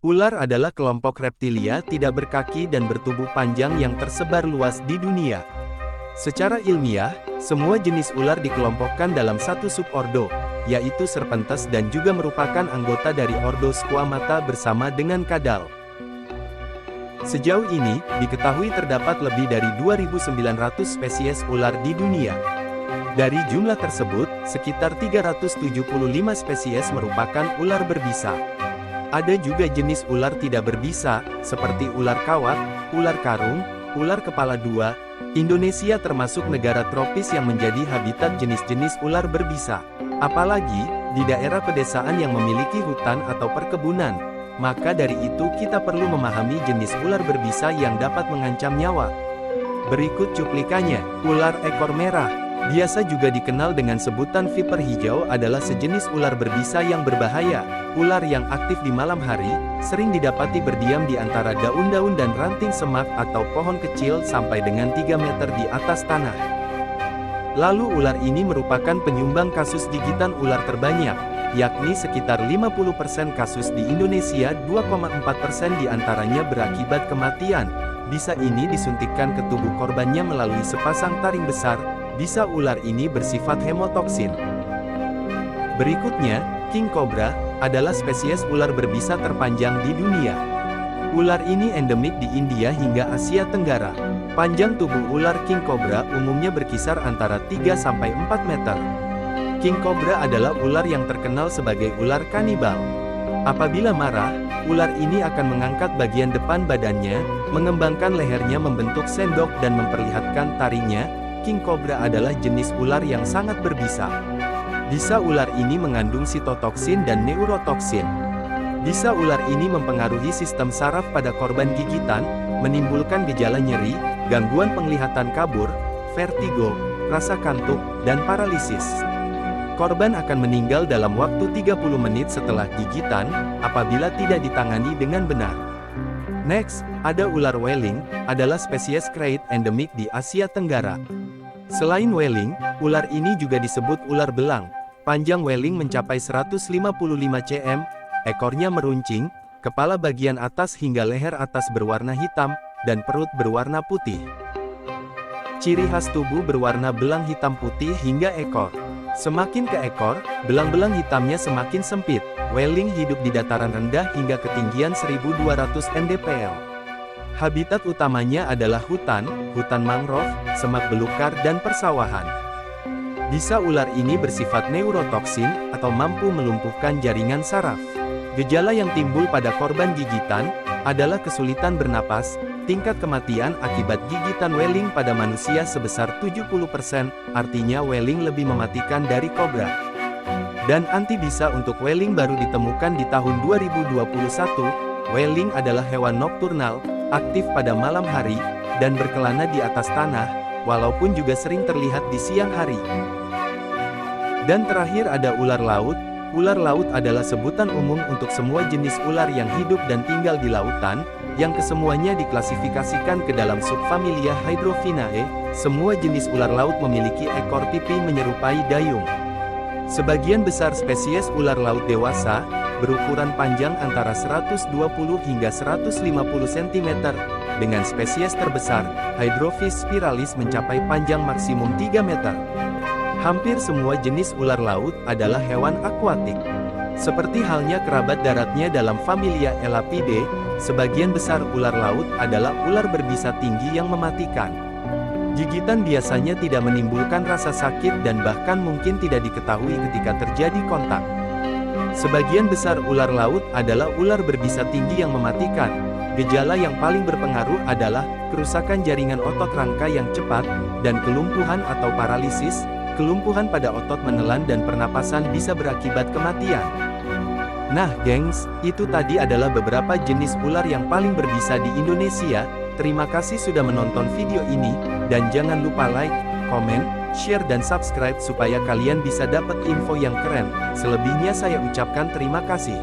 Ular adalah kelompok reptilia tidak berkaki dan bertubuh panjang yang tersebar luas di dunia. Secara ilmiah, semua jenis ular dikelompokkan dalam satu subordo, yaitu Serpentes dan juga merupakan anggota dari ordo Squamata bersama dengan kadal. Sejauh ini, diketahui terdapat lebih dari 2.900 spesies ular di dunia. Dari jumlah tersebut, sekitar 375 spesies merupakan ular berbisa. Ada juga jenis ular tidak berbisa, seperti ular kawat, ular karung, ular kepala dua. Indonesia termasuk negara tropis yang menjadi habitat jenis-jenis ular berbisa. Apalagi, di daerah pedesaan yang memiliki hutan atau perkebunan. Maka dari itu kita perlu memahami jenis ular berbisa yang dapat mengancam nyawa. Berikut cuplikannya, ular ekor merah. Biasa juga dikenal dengan sebutan viper hijau adalah sejenis ular berbisa yang berbahaya. Ular yang aktif di malam hari, sering didapati berdiam di antara daun-daun dan ranting semak atau pohon kecil sampai dengan 3 meter di atas tanah. Lalu ular ini merupakan penyumbang kasus gigitan ular terbanyak, yakni sekitar 50% kasus di Indonesia, 2,4% diantaranya berakibat kematian. Bisa ini disuntikkan ke tubuh korbannya melalui sepasang taring besar. Bisa ular ini bersifat hemotoksin. Berikutnya, King Cobra, adalah spesies ular berbisa terpanjang di dunia. Ular ini endemik di India hingga Asia Tenggara. Panjang tubuh ular King Cobra umumnya berkisar antara 3–4 meter. King Cobra adalah ular yang terkenal sebagai ular kanibal. Apabila marah, ular ini akan mengangkat bagian depan badannya, mengembangkan lehernya membentuk sendok dan memperlihatkan taringnya. King Cobra adalah jenis ular yang sangat berbisa. Bisa ular ini mengandung sitotoksin dan neurotoksin. Bisa ular ini mempengaruhi sistem saraf pada korban gigitan, menimbulkan gejala nyeri, gangguan penglihatan kabur, vertigo, rasa kantuk, dan paralisis. Korban akan meninggal dalam waktu 30 menit setelah gigitan, apabila tidak ditangani dengan benar. Next, ada ular Welling, adalah spesies krait endemik di Asia Tenggara. Selain Welling, ular ini juga disebut ular belang. Panjang Welling mencapai 155 cm, ekornya meruncing, kepala bagian atas hingga leher atas berwarna hitam, dan perut berwarna putih. Ciri khas tubuh berwarna belang hitam putih hingga ekor. Semakin ke ekor, belang-belang hitamnya semakin sempit. Welling hidup di dataran rendah hingga ketinggian 1.200 mdpl. Habitat utamanya adalah hutan, hutan mangrove, semak belukar dan persawahan. Bisa ular ini bersifat neurotoksin, atau mampu melumpuhkan jaringan saraf. Gejala yang timbul pada korban gigitan, adalah kesulitan bernapas, tingkat kematian akibat gigitan Welling pada manusia sebesar 70%, artinya Welling lebih mematikan dari kobra. Dan antibisa untuk Welling baru ditemukan di tahun 2021, Welling adalah hewan nokturnal, aktif pada malam hari, dan berkelana di atas tanah, walaupun juga sering terlihat di siang hari. Dan terakhir ada ular laut. Ular laut adalah sebutan umum untuk semua jenis ular yang hidup dan tinggal di lautan, yang kesemuanya diklasifikasikan ke dalam subfamilia Hydrophinae. Semua jenis ular laut memiliki ekor pipi menyerupai dayung. Sebagian besar spesies ular laut dewasa, berukuran panjang antara 120 hingga 150 cm, dengan spesies terbesar, Hydrophis spiralis mencapai panjang maksimum 3 meter. Hampir semua jenis ular laut adalah hewan akuatik. Seperti halnya kerabat daratnya dalam familia Elapidae, sebagian besar ular laut adalah ular berbisa tinggi yang mematikan. Gigitan biasanya tidak menimbulkan rasa sakit dan bahkan mungkin tidak diketahui ketika terjadi kontak. Sebagian besar ular laut adalah ular berbisa tinggi yang mematikan. Gejala yang paling berpengaruh adalah kerusakan jaringan otot rangka yang cepat, dan kelumpuhan atau paralisis. Kelumpuhan pada otot menelan dan pernapasan bisa berakibat kematian. Nah gengs, itu tadi adalah beberapa jenis ular yang paling berbisa di Indonesia. Terima kasih sudah menonton video ini, dan jangan lupa like, komen, share dan subscribe supaya kalian bisa dapat info yang keren. Selebihnya saya ucapkan terima kasih.